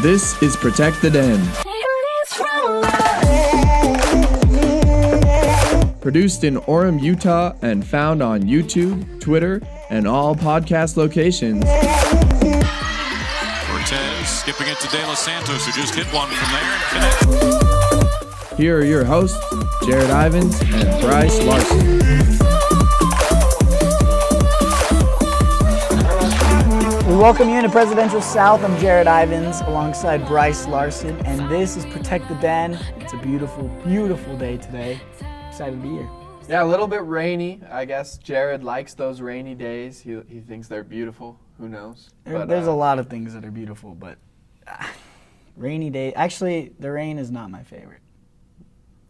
This is Protect the Den. Produced in Orem, Utah, and found on YouTube, Twitter, and all podcast locations. Cortez skipping it to De Los Santos, who just hit one from there and connect. Here are your hosts, Jarod Ivins and Brice Larson. We welcome you into Presidential South. I'm Jarod Ivins alongside Brice Larson, and this is Protect the Den. It's a beautiful, beautiful day today. Excited to be here. Yeah, a little bit rainy. I guess Jarod likes those rainy days. He thinks they're beautiful. Who knows? There's a lot of things that are beautiful, but rainy day. Actually, the rain is not my favorite.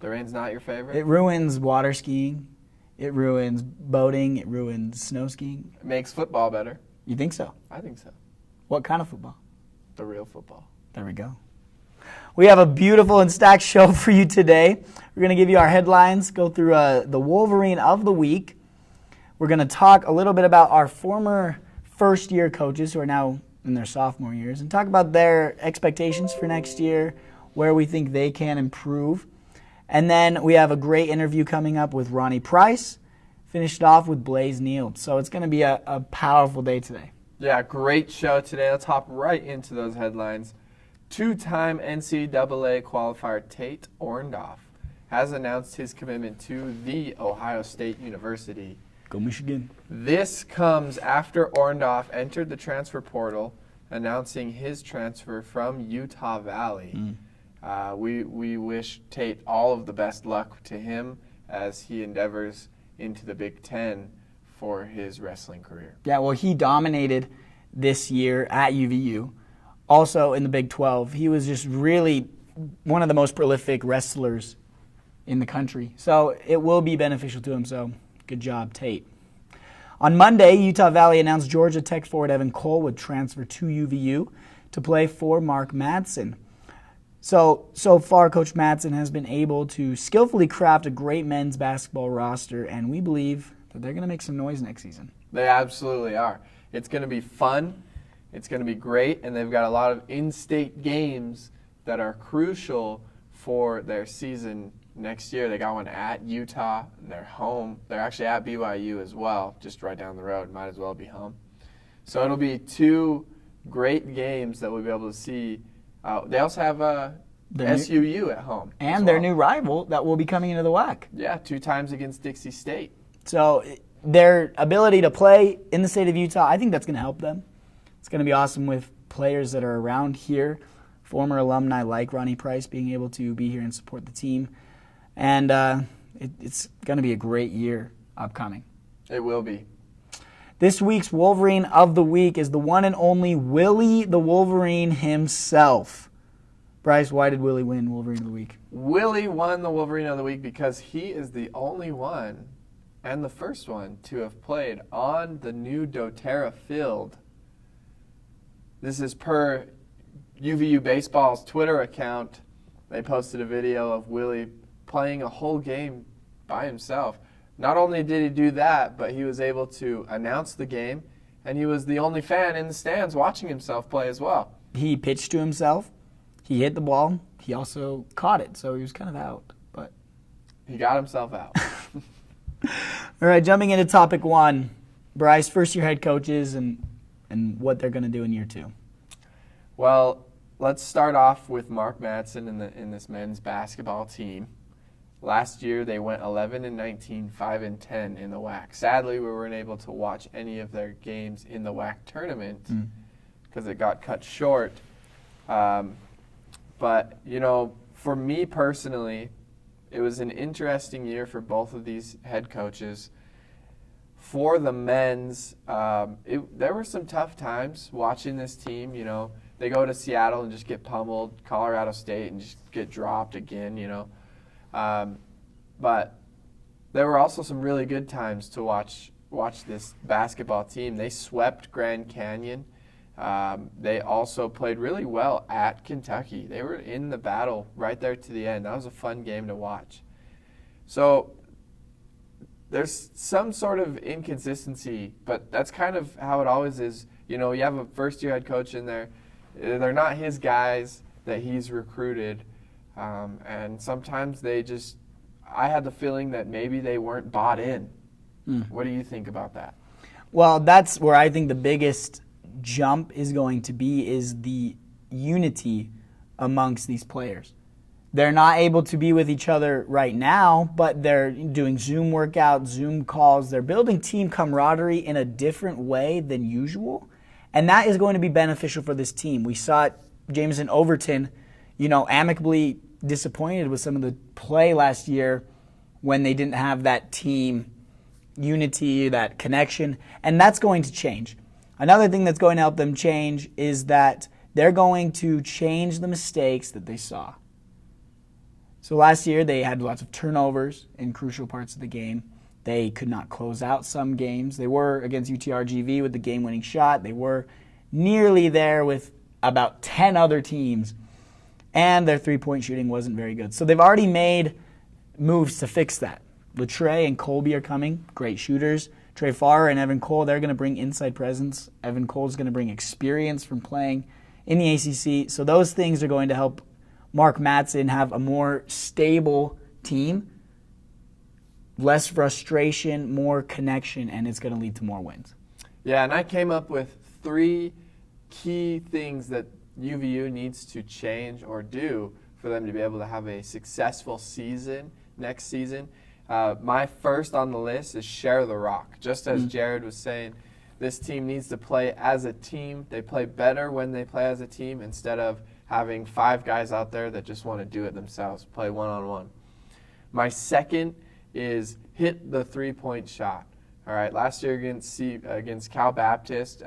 The rain's not your favorite? It ruins water skiing. It ruins boating. It ruins snow skiing. It makes football better. You think so? I think so. What kind of football? The real football. There we go. We have a beautiful and stacked show for you today. We're going to give you our headlines, go through the Wolverine of the week. We're going to talk a little bit about our former first-year coaches who are now in their sophomore years and talk about their expectations for next year, where we think they can improve. And then we have a great interview coming up with Ronnie Price, finished off with Blaze Nield. So it's going to be a powerful day today. Yeah, great show today. Let's hop right into those headlines. Two-time NCAA qualifier Tate Orndorff has announced his commitment to The Ohio State University. Go Michigan. This comes after Orndorff entered the transfer portal, announcing his transfer from Utah Valley. We wish Tate all of the best luck to him as he endeavors into the Big Ten for his wrestling career. Yeah, well, he dominated this year at UVU. Also in the Big 12, he was just really one of the most prolific wrestlers in the country. So it will be beneficial to him, so good job, Tate. On Monday, Utah Valley announced Georgia Tech forward Evan Cole would transfer to UVU to play for Mark Madsen. So far, Coach Madsen has been able to skillfully craft a great men's basketball roster, and we believe that they're going to make some noise next season. They absolutely are. It's going to be fun. It's going to be great, and they've got a lot of in-state games that are crucial for their season next year. They got one at Utah. They're home. They're actually at BYU as well, just right down the road. Might as well be home. So it'll be two great games that we'll be able to see. They also have SUU at home. And their new rival that will be coming into the WAC. Yeah, 2 times against Dixie State. So their ability to play in the state of Utah, I think that's going to help them. It's going to be awesome with players that are around here, former alumni like Ronnie Price being able to be here and support the team. And it's going to be a great year upcoming. It will be. This week's Wolverine of the Week is the one and only Willie the Wolverine himself. Brice, why did Willie win Wolverine of the Week? Willie won the Wolverine of the Week because he is the only one and the first one to have played on the new doTERRA field. This is per UVU Baseball's Twitter account. They posted a video of Willie playing a whole game by himself. Not only did he do that, but he was able to announce the game, and he was the only fan in the stands watching himself play as well. He pitched to himself. He hit the ball. He also caught it, so he was kind of out. But he got himself out. All right, jumping into topic 1. Brice, first-year head coaches and what they're going to do in year 2. Well, let's start off with Mark Madsen in this men's basketball team. Last year, they went 11-19, 5-10 in the WAC. Sadly, we weren't able to watch any of their games in the WAC tournament because it got cut short. But, for me personally, it was an interesting year for both of these head coaches. For the men's, there were some tough times watching this team. They go to Seattle and just get pummeled, Colorado State and just get dropped again, But there were also some really good times to watch this basketball team. They swept Grand Canyon. They also played really well at Kentucky. They were in the battle right there to the end. That was a fun game to watch. So there's some sort of inconsistency, but that's kind of how it always is. You have a first-year head coach in there. They're not his guys that he's recruited. And sometimes I had the feeling that maybe they weren't bought in. What do you think about that? Well, that's where I think the biggest jump is going to be is the unity amongst these players. They're not able to be with each other right now, but they're doing Zoom workouts, Zoom calls. They're building team camaraderie in a different way than usual, and that is going to be beneficial for this team. We saw it, Jameson Overton, amicably disappointed with some of the play last year when they didn't have that team unity, that connection, and that's going to change. Another thing that's going to help them change is that they're going to change the mistakes that they saw. So last year they had lots of turnovers in crucial parts of the game. They could not close out some games. They were against UTRGV with the game-winning shot. They were nearly there with about 10 other teams, and their three-point shooting wasn't very good. So they've already made moves to fix that. Latre and Colby are coming, great shooters. Trey Farr and Evan Cole, they're going to bring inside presence. Evan Cole's going to bring experience from playing in the ACC. So those things are going to help Mark Matson have a more stable team, less frustration, more connection, and it's going to lead to more wins. Yeah, and I came up with 3 key things that UVU needs to change or do for them to be able to have a successful season next season. My first on the list is share the rock. Just as Jarod was saying, this team needs to play as a team. They play better when they play as a team instead of having 5 guys out there that just want to do it themselves, play one-on-one. My second is hit the three-point shot. All right, last year against Cal Baptist,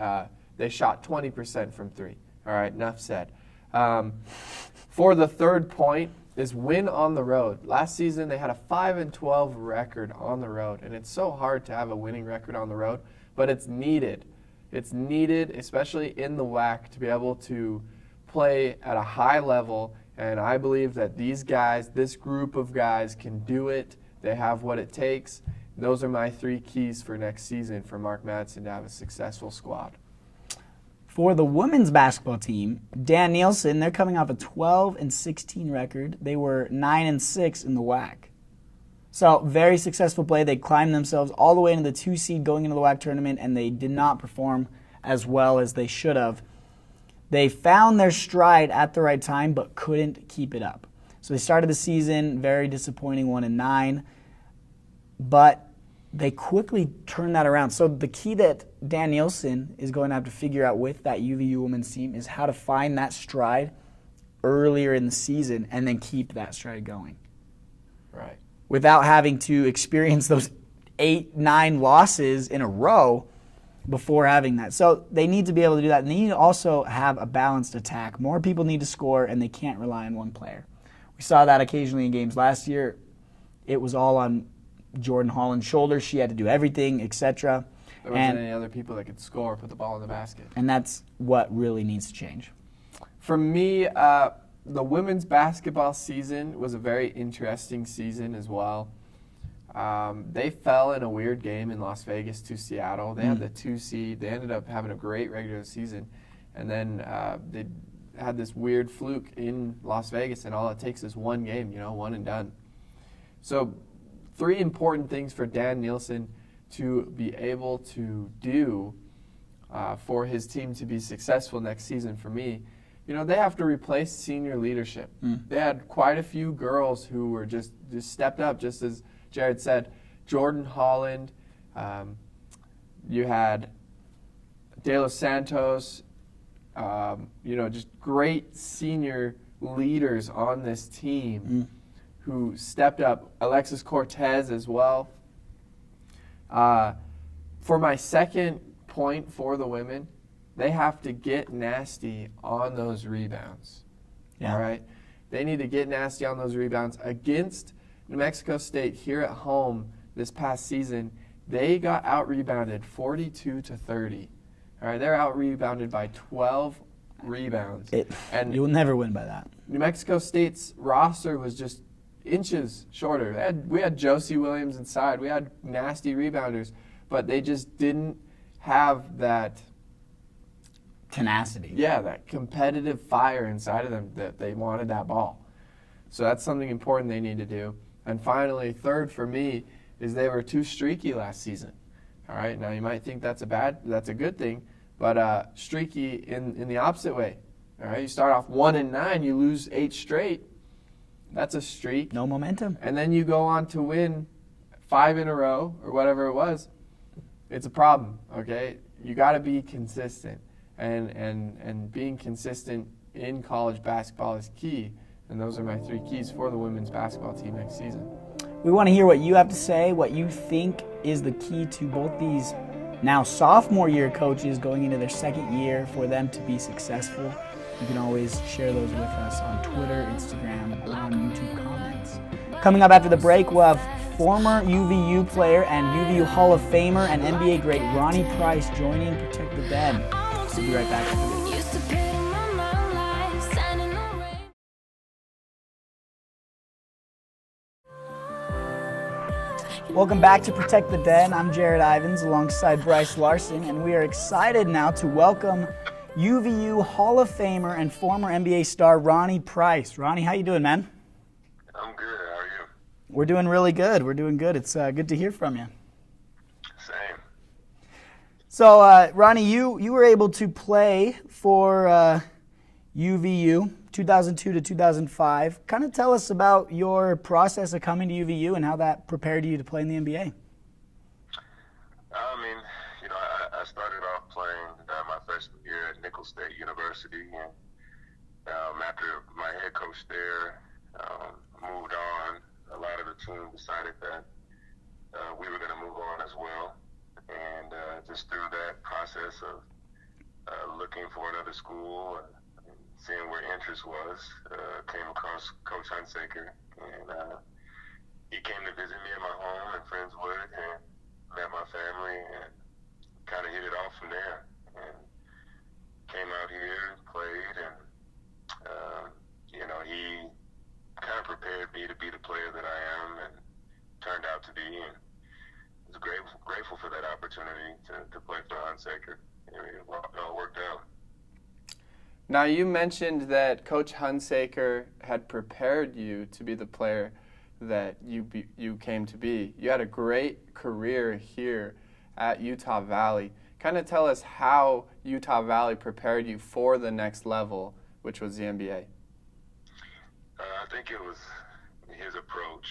they shot 20% from 3. All right, enough said. For the third point is win on the road. Last season they had a 5-12 record on the road, and it's so hard to have a winning record on the road, but it's needed. It's needed, especially in the WAC, to be able to play at a high level, and I believe that these guys, this group of guys, can do it. They have what it takes. Those are my 3 keys for next season for Mark Madsen to have a successful squad. For the women's basketball team, Dan Nielsen, they're coming off a 12-16 record. They were 9-6 in the WAC. So very successful play. They climbed themselves all the way into the 2 seed going into the WAC tournament, and they did not perform as well as they should have. They found their stride at the right time, but couldn't keep it up. So they started the season very disappointing, 1-9, but they quickly turned that around. So the key that Dan Nielsen is going to have to figure out with that UVU women's team is how to find that stride earlier in the season and then keep that stride going. Right. Without having to experience those 8-9 losses in a row before having that. So they need to be able to do that. And they need to also have a balanced attack. More people need to score, and they can't rely on one player. We saw that occasionally in games last year. It was all on Jordan Holland's shoulders. She had to do everything, etc. There wasn't any other people that could score or put the ball in the basket. And that's what really needs to change. For me, the women's basketball season was a very interesting season as well. They fell in a weird game in Las Vegas to Seattle. They had the 2 seed. They ended up having a great regular season. And then they had this weird fluke in Las Vegas, and all it takes is one game, one and done. So 3 important things for Dan Nielsen to be able to do for his team to be successful next season for me. They have to replace senior leadership. They had quite a few girls who were just stepped up, just as Jarod said. Jordan Holland, you had De Los Santos, just great senior leaders on this team who stepped up. Alexis Cortez as well. For my second point for the women, they have to get nasty on those rebounds. Yeah. All right? They need to get nasty on those rebounds. Against New Mexico State here at home this past season, they got out-rebounded 42-30. All right? They're out-rebounded by 12 rebounds. And you'll never win by that. New Mexico State's roster was just inches shorter. We had Josie Williams inside. We had nasty rebounders, but they just didn't have that tenacity. Yeah, that competitive fire inside of them that they wanted that ball. So that's something important they need to do. And finally, third for me is they were too streaky last season. All right, now you might think that's a good thing, but streaky in the opposite way. All right, you start off 1-9, you lose 8 straight. That's a streak. No momentum. And then you go on to win 5 in a row or whatever it was. It's a problem. Okay, you got to be consistent, and being consistent in college basketball is key. And those are my 3 keys for the women's basketball team next season. We want to hear what you have to say, what you think is the key to both these now sophomore year coaches going into their second year for them to be successful. You can always share those with us on Twitter, Instagram, or on YouTube comments. Coming up after the break, we'll have former UVU player and UVU Hall of Famer and NBA great Ronnie Price joining Protect the Den. We'll be right back after this. Welcome back to Protect the Den. I'm Jarod Ivins alongside Brice Larson, and we are excited now to welcome UVU Hall of Famer and former NBA star Ronnie Price. Ronnie, how you doing, man? I'm good. How are you? We're doing really good. It's good to hear from you. Same. So, Ronnie, you were able to play for UVU 2002 to 2005. Kind of tell us about your process of coming to UVU and how that prepared you to play in the NBA. I started off playing my freshman year at Nicholls State University, and after my head coach there moved on, a lot of the team decided that we were going to move on as well. And just through that process of looking for another school, seeing where interest was, came across Coach Hunsaker, and he came to visit me at my home in Friendswood and met my family and kind of hit it off from there. And came out here, played, and he kind of prepared me to be the player that I am and turned out to be. And I was grateful for that opportunity to play for Hunsaker. It all worked out. Now, you mentioned that Coach Hunsaker had prepared you to be the player that you came to be. You had a great career here at Utah Valley. Kind of tell us how Utah Valley prepared you for the next level, which was the NBA. I think it was his approach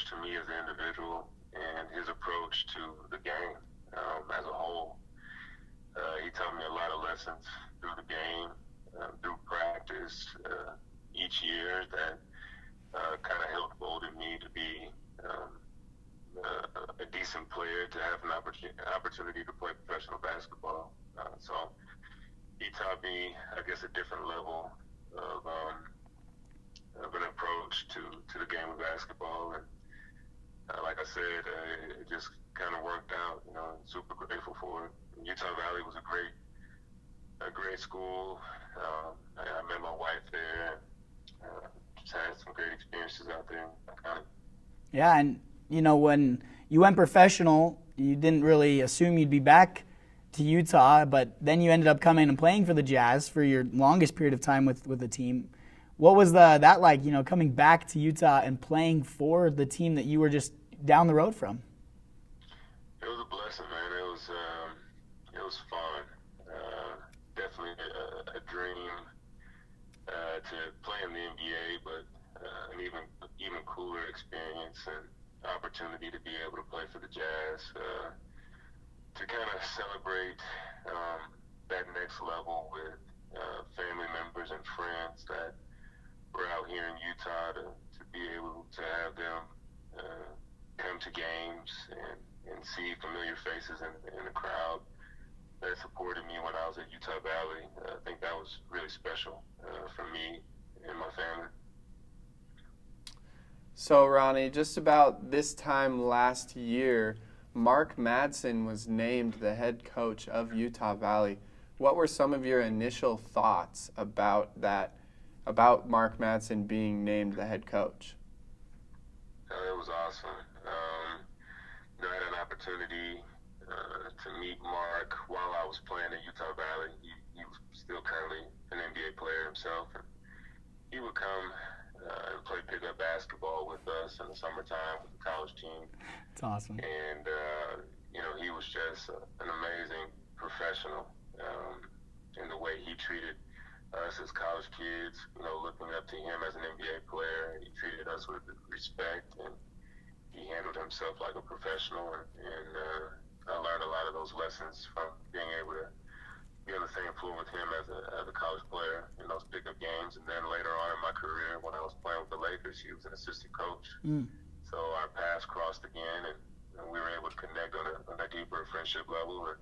to me as an individual and his approach to the game as a whole. He taught me a lot of lessons through the game, through practice each year that kind of helped molded me to be a decent player, to have an opportunity to play professional basketball. So he taught me, I guess, a different level of an approach to the game of basketball. And like I said, it just kind of worked out. Super grateful for it. Utah Valley was a great school. I met my wife there. Just had some great experiences out there. Yeah, and when you went professional, you didn't really assume you'd be back to Utah, but then you ended up coming and playing for the Jazz for your longest period of time with the team. What was that like, coming back to Utah and playing for the team that you were just down the road from? It was a blessing, man. It was fun. Definitely a dream to play in the NBA, but an even cooler experience and opportunity to be able to play for the Jazz, to kind of celebrate that next level with family members and friends that were out here in Utah, to be able to have them come to games and see familiar faces in the crowd that supported me when I was at Utah Valley. I think that was really special for me and my family. So, Ronnie, just about this time last year, Mark Madsen was named the head coach of Utah Valley. What were some of your initial thoughts about that, about Mark Madsen being named the head coach? It was awesome. I had an opportunity to meet Mark while I was playing at Utah Valley. He come and play pickup basketball with us in the summertime with the college team. It's awesome. And, he was just an amazing professional in the way he treated us as college kids, looking up to him as an NBA player. He treated us with respect, and he handled himself like a professional. And I learned a lot of those lessons from being able to be on the same floor with him as a college player in those pickup games. And then later on in my career, when I was playing with the Lakers, he was an assistant coach. So our paths crossed again, and we were able to connect on a deeper friendship level. And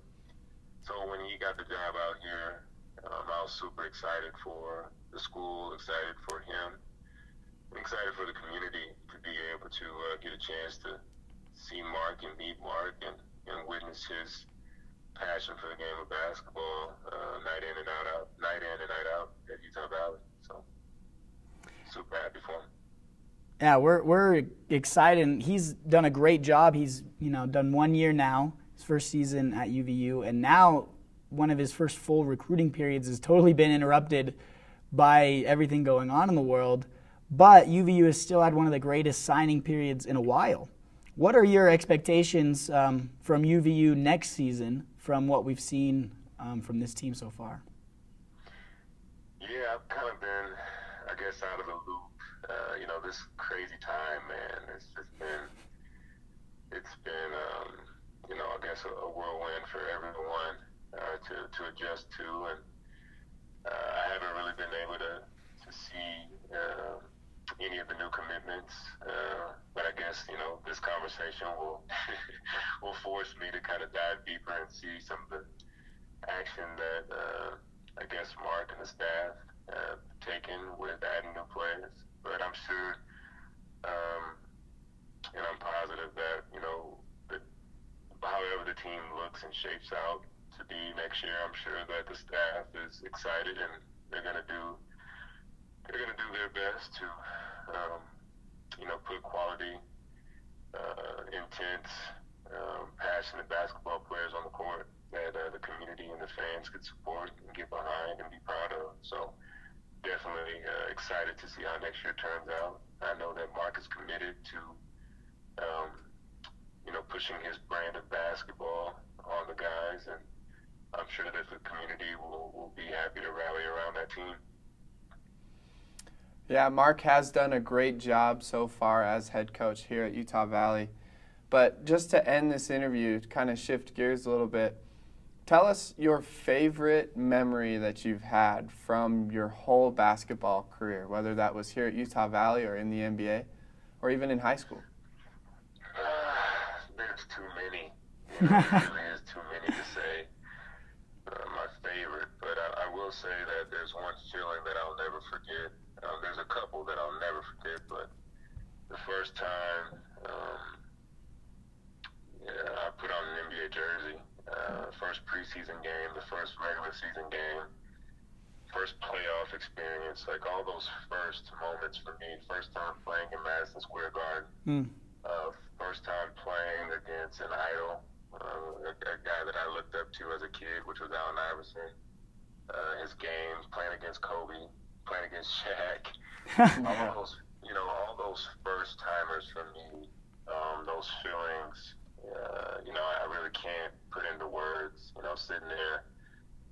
so when he got the job out here, I was super excited for the school, excited for him, and excited for the community to be able to get a chance to see Mark and meet Mark and witness his passion for the game of basketball night in and night out at Utah Valley. So super happy for him. Yeah, we're excited. He's done a great job. He's done 1 year now, his first season at UVU, and now one of his first full recruiting periods has totally been interrupted by everything going on in the world. But UVU has still had one of the greatest signing periods in a while. What are your expectations from UVU next season from what we've seen from this team so far? Yeah, I've kind of been, I guess, out of the loop. This crazy time, man. It's been, I guess, a whirlwind for everyone to adjust to, and I haven't really been able to see any of the new commitments. But I guess this conversation will will force me to kind of dive deeper and see some of the action that I guess Mark and the staff have taken with adding new players. But I'm sure, and I'm positive that that however the team looks and shapes out to be next year, I'm sure that the staff is excited and they're gonna do their best to put quality, intense, passionate basketball players on the court that the community and the fans could support and get behind and be proud of. So definitely excited to see how next year turns out. I know that Mark is committed to pushing his brand of basketball on the guys, and I'm sure that the community will be happy to rally around that team. Yeah, Mark has done a great job so far as head coach here at Utah Valley. But just to end this interview, to kind of shift gears a little bit, tell us your favorite memory that you've had from your whole basketball career, whether that was here at Utah Valley or in the NBA or even in high school. There's too many. There really is too many to say my favorite. But I will say that there's one feeling that I'll never forget. There's a couple that I'll never forget, but the first time I put on an NBA jersey, first preseason game, the first regular season game, first playoff experience, like all those first moments for me. First time playing in Madison Square Garden, first time playing against an idol, a guy that I looked up to as a kid, which was Allen Iverson. His games, playing against Kobe, playing against Shaq, all those first timers for me, those feelings. I really can't put into words. Sitting there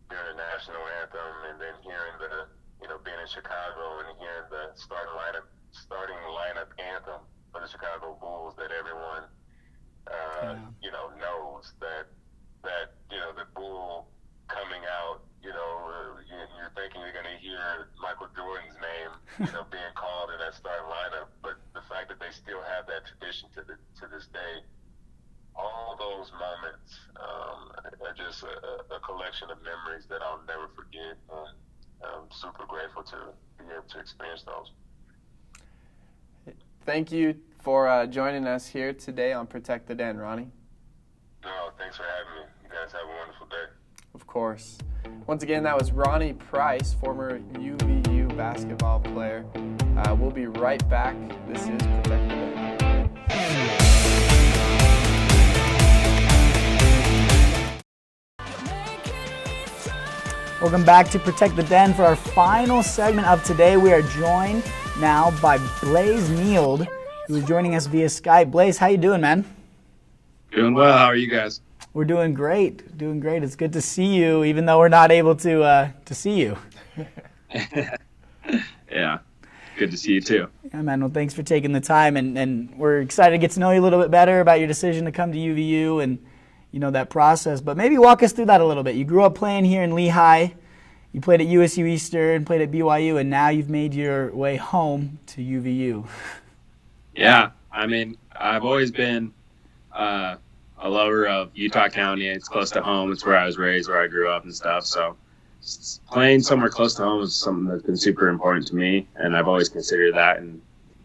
hearing the national anthem and then hearing being in Chicago and hearing the starting lineup anthem for the Chicago Bulls that everyone knows that the Bull coming out. You're thinking you're going to hear Michael Jordan's name, being called in that starting lineup, but the fact that they still have that tradition to this day. All those moments are just a collection of memories that I'll never forget, and I'm super grateful to be able to experience those. Thank you for joining us here today on Protect the Den, Ronnie. No, thanks for having me. You guys have a wonderful day. Of course. Once again, that was Ronnie Price, former UVU basketball player. We'll be right back. This is Protect the Den. Welcome back to Protect the Den. For our final segment of today, we are joined now by Blaze Nield, who is joining us via Skype. Blaze, how you doing, man? Doing well. How are you guys? We're doing great. Doing great. It's good to see you, even though we're not able to see you. Yeah. Good to see you too. Yeah, man. Well, thanks for taking the time, and we're excited to get to know you a little bit better about your decision to come to UVU and that process. But maybe walk us through that a little bit. You grew up playing here in Lehigh. You played at USU Eastern, played at BYU, and now you've made your way home to UVU. Yeah. I mean, I've always been a lover of Utah County. It's close to home. It's where I was raised, where I grew up and stuff. So playing somewhere close to home is something that's been super important to me, and I've always considered that in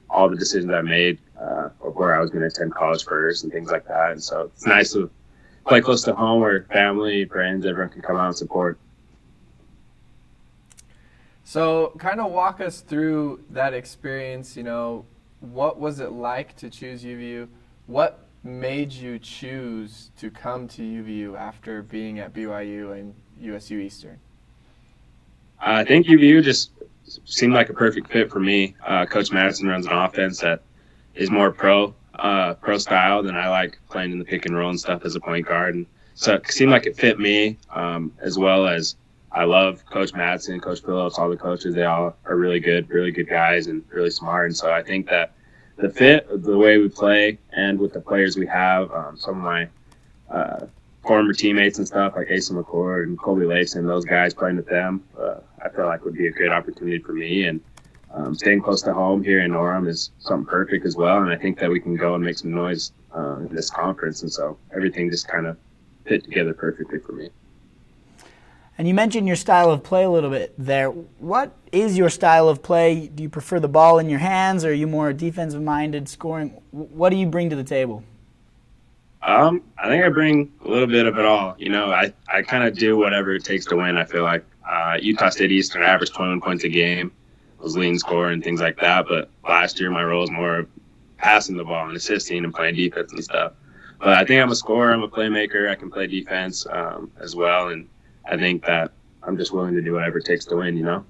all the decisions I've made of where I was going to attend college first and things like that. And so it's nice to play close to home where family, friends, everyone can come out and support. So kind of walk us through that experience. What was it like to choose UVU? What made you choose to come to UVU after being at BYU and USU Eastern? I think UVU just seemed like a perfect fit for me. Coach Madison runs an offense that is more pro style than I like playing in the pick and roll and stuff as a point guard. And so it seemed like it fit me, as well as I love Coach Madison, Coach Phillips, all the coaches. They all are really good guys and really smart. And so I think that the fit of the way we play and with the players we have, some of my former teammates and stuff like Asa McCord and Colby Layson, those guys playing with them, I feel like would be a great opportunity for me. And staying close to home here in Orem is something perfect as well. And I think that we can go and make some noise in this conference. And so everything just kind of fit together perfectly for me. And you mentioned your style of play a little bit there. What is your style of play? Do you prefer the ball in your hands, or are you more defensive-minded, scoring? What do you bring to the table? I think I bring a little bit of it all. I kind of do whatever it takes to win, I feel like. Utah State Eastern, I averaged 21 points a game. I was leading scorer and things like that. But last year, my role was more passing the ball and assisting and playing defense and stuff. But I think I'm a scorer. I'm a playmaker. I can play defense as well. And I think that I'm just willing to do whatever it takes to win, All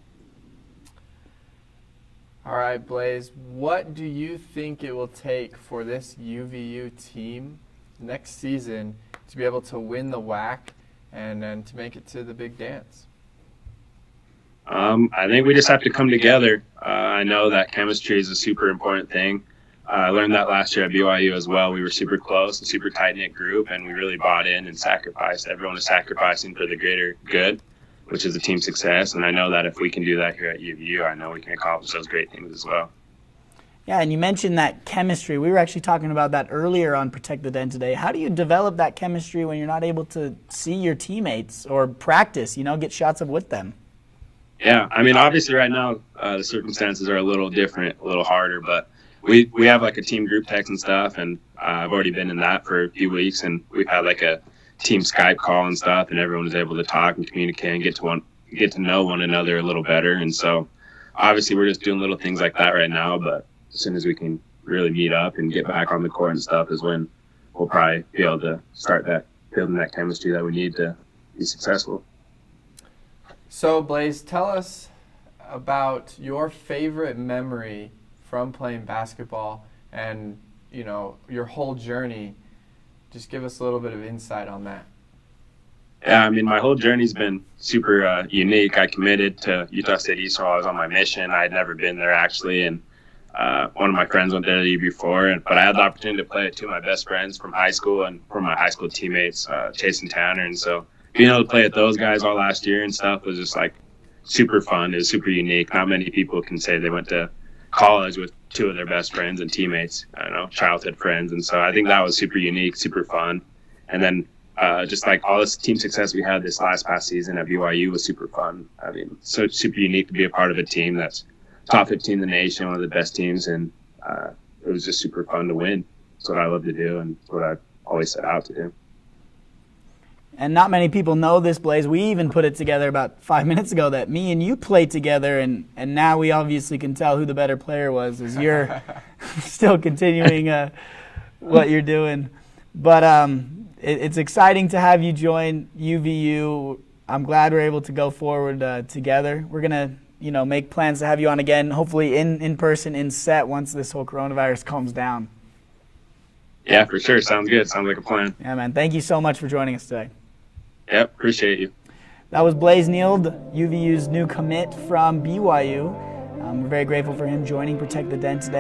right, Blaze, what do you think it will take for this UVU team next season to be able to win the WAC and to make it to the big dance? I think we just have to come together. I know that chemistry is a super important thing. I learned that last year at BYU as well. We were super close, a super tight-knit group, and we really bought in and sacrificed. Everyone is sacrificing for the greater good, which is the team success. And I know that if we can do that here at UVU, I know we can accomplish those great things as well. Yeah, and you mentioned that chemistry. We were actually talking about that earlier on Protect the Den today. How do you develop that chemistry when you're not able to see your teammates or practice, get shots up with them? Yeah, I mean, obviously right now the circumstances are a little different, a little harder, but we have like a team group text and stuff, and I've already been in that for a few weeks, and we've had like a team Skype call and stuff, and everyone was able to talk and communicate and get to know one another a little better. And so obviously we're just doing little things like that right now, but as soon as we can really meet up and get back on the court and stuff is when we'll probably be able to start building that chemistry that we need to be successful. So, Blaze, tell us about your favorite memory from playing basketball and, your whole journey. Just give us a little bit of insight on that. Yeah, I mean, my whole journey's been super unique. I committed to Utah State East while I was on my mission. I had never been there, actually, and one of my friends went there the year before. But I had the opportunity to play with two of my best friends from high school and from my high school teammates, Chase and Tanner. And so being able to play with those guys all last year and stuff was just, super fun. It was super unique. Not many people can say they went to college with two of their best friends and teammates, childhood friends. And so I think that was super unique, super fun. And then just all this team success we had this past season at BYU was super fun. I mean, so super unique to be a part of a team that's top 15 in the nation, one of the best teams. And it was just super fun to win. It's what I love to do and what I always set out to do. And not many people know this, Blaze. We even put it together about 5 minutes ago that me and you played together, and now we obviously can tell who the better player was as you're still continuing what you're doing. But it's exciting to have you join UVU. I'm glad we're able to go forward together. We're going to, make plans to have you on again, hopefully in person, in set, once this whole coronavirus calms down. Yeah, for sure. Sounds good. Sounds like a plan. Yeah, man. Thank you so much for joining us today. Yep, appreciate you. That was Blaze Nield, UVU's new commit from BYU. We're very grateful for him joining Protect the Den today.